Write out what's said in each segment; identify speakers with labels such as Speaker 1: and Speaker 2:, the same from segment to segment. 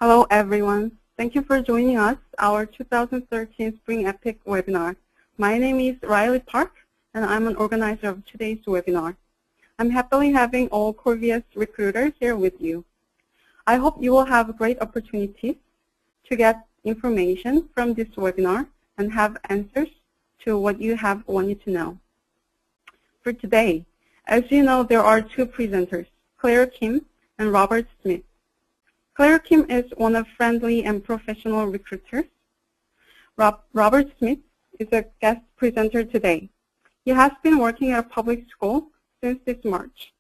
Speaker 1: Hello, everyone. Thank you for joining us, our 2013 Spring EPIK webinar. My name is Riley Park, and I'm an organizer of today's webinar. I'm happily having all Korvia's recruiters here with you. I hope you will have great opportunities to get information from this webinar and have answers to what you have wanted to know. For today, as you know, there are two presenters, Claire Kim and Robert Smith. Claire Kim is one of friendly and professional recruiters. Robert Smith is a guest presenter today. He has been working at a public school since this March.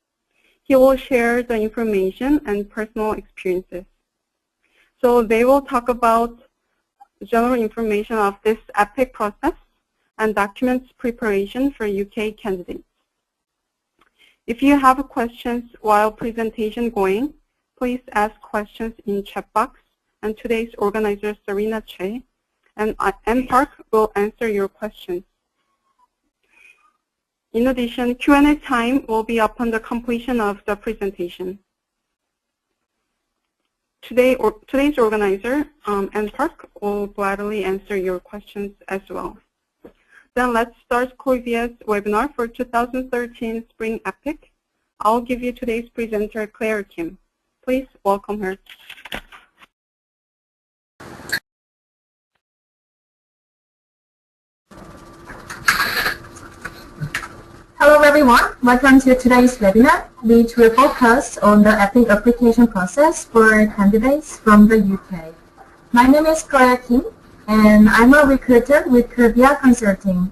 Speaker 1: He will share the information and personal experiences. So they will talk about general information of this EPIK process and documents preparation for UK candidates. If you have questions while presentation going, please ask questions in chat box, and today's organizer, Serena Che, and Park will answer your questions. In addition, Q&A time will be upon the completion of the presentation. Today's organizer, Park, will gladly answer your questions as well. Then let's start Korvia's webinar for 2013 Spring EPIK. I'll give you today's presenter, Claire Kim. Please welcome her.
Speaker 2: Hello everyone, welcome to today's webinar, which will focus on the EPIK application process for candidates from the UK. My name is Claire Kim, and I'm a recruiter with Korvia Consulting.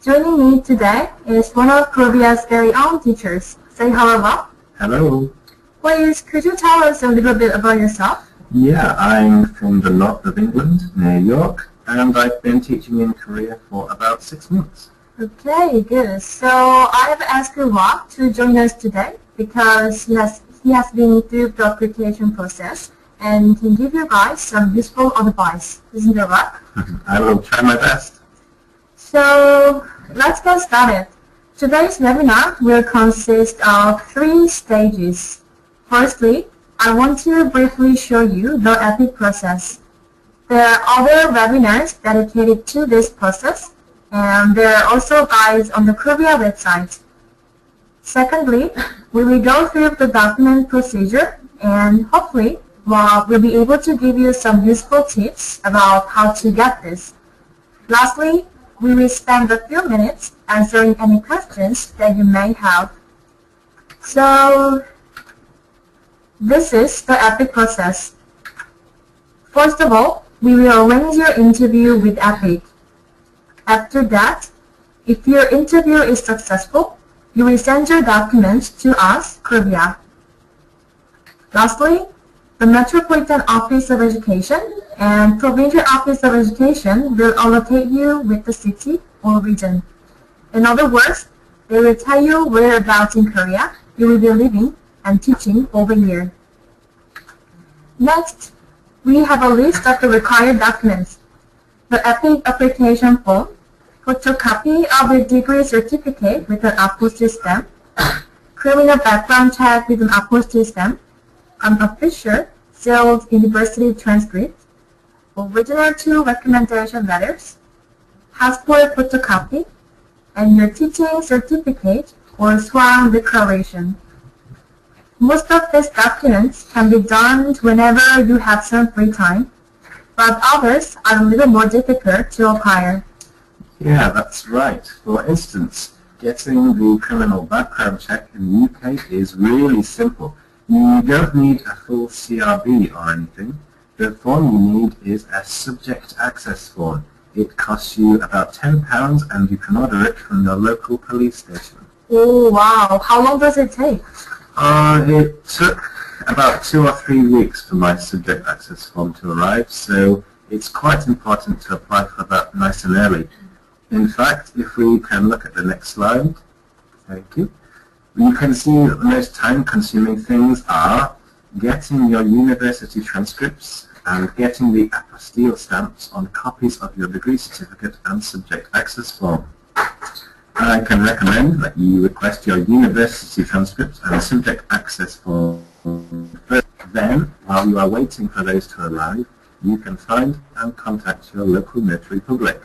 Speaker 2: Joining me today is one of Korvia's very own teachers. Say hello, Rob.
Speaker 3: Hello.
Speaker 2: Please, could you tell us a little bit about yourself?
Speaker 3: Yeah, I'm from the north of England, near York, and I've been teaching in Korea for about 6 months.
Speaker 2: Okay, good. So I have asked Rob to join us today because he has been through the application process and can give you guys some useful advice. Isn't that right?
Speaker 3: I will try my best.
Speaker 2: So let's get started. Today's webinar will consist of 3 stages. Firstly, I want to briefly show you the EPIK process. There are other webinars dedicated to this process, and there are also guides on the Korvia website. Secondly, we will go through the document procedure, and hopefully we'll be able to give you some useful tips about how to get this. Lastly, we will spend a few minutes answering any questions that you may have. So, this is the EPIK process. First of all, we will arrange your interview with EPIK. After that, if your interview is successful, you will send your documents to us, Korvia. Lastly, the Metropolitan Office of Education and Provincial Office of Education will allocate you with the city or region. In other words, they will tell you whereabouts in Korea you will be living and teaching over here. Next, we have a list of the required documents. The EPIK application form, photocopy of a degree certificate with an apostille stamp, criminal background check with an apostille stamp, an official sealed university transcript, original 2 recommendation letters, passport photocopy, and your teaching certificate or sworn declaration. Most of these documents can be done whenever you have some free time, but others are a little more difficult to acquire.
Speaker 3: Yeah, that's right. For instance, getting the criminal background check in the UK is really simple. You don't need a full CRB or anything. The form you need is a subject access form. It costs you about £10 and you can order it from your local police station.
Speaker 2: Oh wow, how long does it take?
Speaker 3: It took about 2 or 3 weeks for my subject access form to arrive, so it's quite important to apply for that nice and early. In fact, if we can look at the next slide, thank you, you can see that the most time-consuming things are getting your university transcripts and getting the apostille stamps on copies of your degree certificate and subject access form. I can recommend that you request your university transcripts and subject access form first, Then, while you are waiting for those to arrive, you can find and contact your local notary public.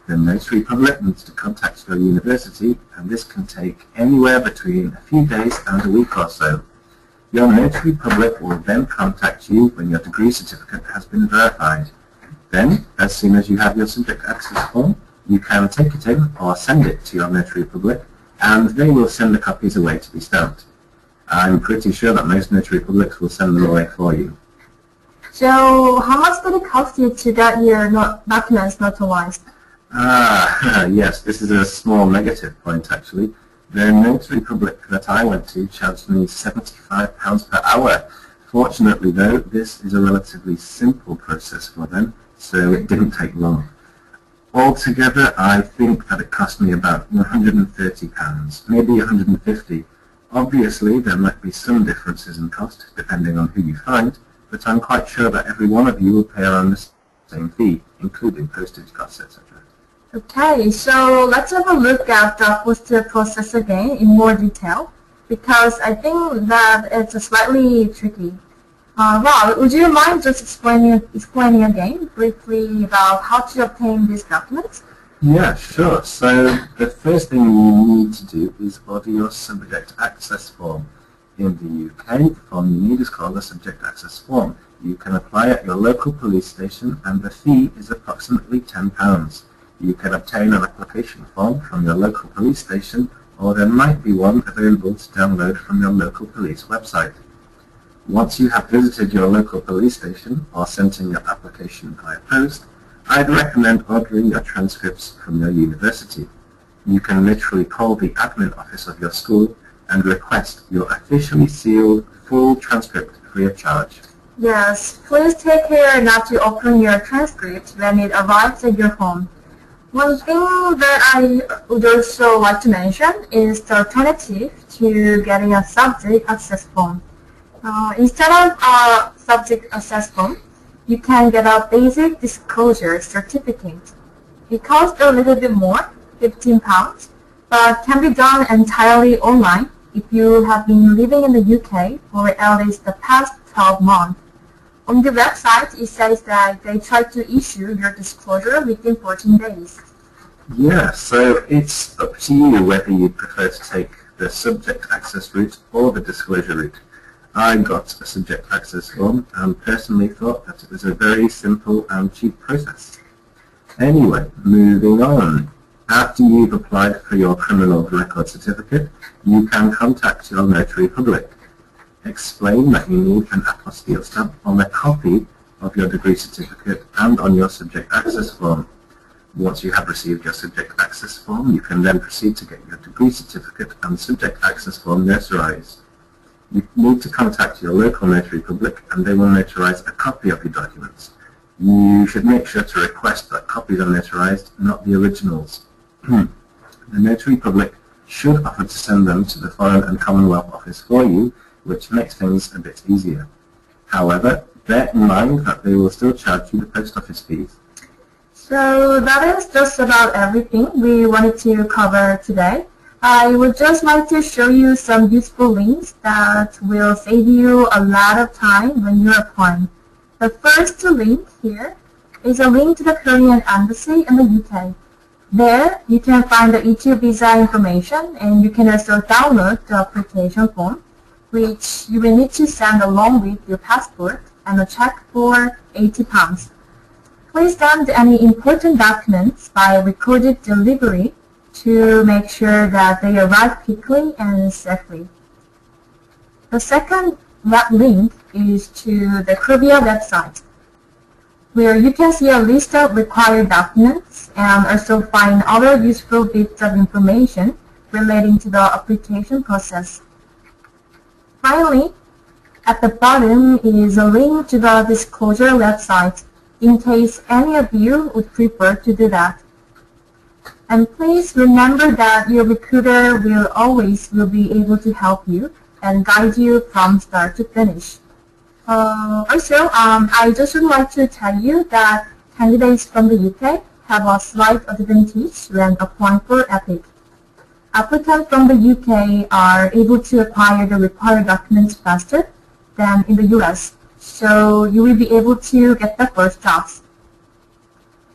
Speaker 3: The notary public needs to contact your university, and this can take anywhere between a few days and a week or so. Your notary public will then contact you when your degree certificate has been verified. Then, as soon as you have your subject access form, you can take it in or send it to your notary public, and they will send the copies away to be stamped. I'm pretty sure that most notary publics will send them away for you.
Speaker 2: So, how much did it cost you to get your documents notarized?
Speaker 3: Yes, this is a small negative point actually. The notary public that I went to charged me £75 per hour. Fortunately though, this is a relatively simple process for them, so it didn't take long. Altogether, I think that it cost me about £130, maybe £150. Obviously, there might be some differences in cost, depending on who you find, but I'm quite sure that every one of you will pay around the same fee, including postage costs, etc.
Speaker 2: Okay, so let's have a look at the postage process again in more detail, because I think that it's slightly tricky. Rob, would you mind just explaining again briefly about how to obtain these documents?
Speaker 3: Yeah, sure. So the first thing you need to do is order your subject access form. In the UK, the form you need is called a subject access form. You can apply at your local police station and the fee is approximately £10. You can obtain an application form from your local police station, or there might be one available to download from your local police website. Once you have visited your local police station or sent in your application via post, I'd recommend ordering your transcripts from your university. You can literally call the admin office of your school and request your officially sealed full transcript free of charge.
Speaker 2: Yes, please take care not to open your transcript when it arrives at your home. One thing that I would also like to mention is the alternative to getting a subject access form. Instead of a subject access form, you can get a basic disclosure certificate. It costs a little bit more, £15, but can be done entirely online if you have been living in the UK for at least the past 12 months. On the website, it says that they try to issue your disclosure within 14 days.
Speaker 3: Yeah, so it's up to you whether you prefer to take the subject access route or the disclosure route. I got a subject access form and personally thought that it was a very simple and cheap process. Anyway, moving on. After you've applied for your criminal record certificate, you can contact your notary public. Explain that you need an apostille stamp on a copy of your degree certificate and on your subject access form. Once you have received your subject access form, you can then proceed to get your degree certificate and subject access form notarized. You need to contact your local notary public and they will notarize a copy of your documents. You should make sure to request that copies are notarized, not the originals. The notary public should offer to send them to the Foreign and Commonwealth Office for you, which makes things a bit easier. However, bear in mind that they will still charge you the post office fees.
Speaker 2: So that is just about everything we wanted to cover today. I would just like to show you some useful links that will save you a lot of time when you're applying. The first link here is a link to the Korean Embassy in the UK. There, you can find the EU visa information and you can also download the application form, which you will need to send along with your passport and a check for £80. Please send any important documents by recorded delivery to make sure that they arrive quickly and safely. The second web link is to the Korvia website, where you can see a list of required documents and also find other useful bits of information relating to the application process. Finally, at the bottom is a link to the disclosure website, in case any of you would prefer to do that. And please remember that your recruiter will always be able to help you and guide you from start to finish. Also, I just would like to tell you that candidates from the UK have a slight advantage when applying for EPIK. Applicants from the UK are able to acquire the required documents faster, than in the US, so you will be able to get the first jobs.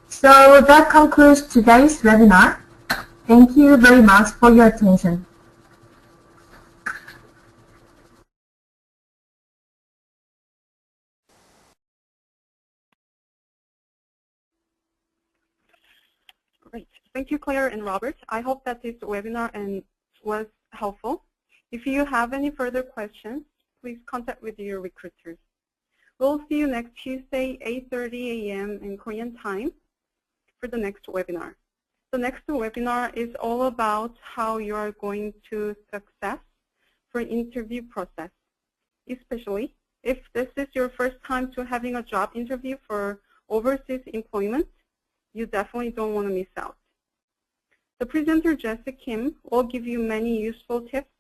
Speaker 2: So that concludes today's webinar. Thank you very much for your attention.
Speaker 1: Great. Thank you, Claire and Robert. I hope that this webinar was helpful. If you have any further questions, please contact with your recruiters. We'll see you next Tuesday, 8:30 a.m. in Korean time for the next webinar. The next webinar is all about how you are going to success for interview process, especially if this is your first time to having a job interview for overseas employment. You definitely don't want to miss out. The presenter, Jessica Kim, will give you many useful tips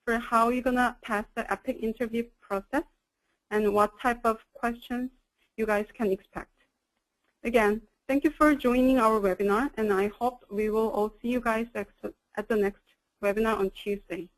Speaker 1: for how you're going to pass the EPIK interview process and what type of questions you guys can expect. Again, thank you for joining our webinar, and I hope we will all see you guys at the next webinar on Tuesday.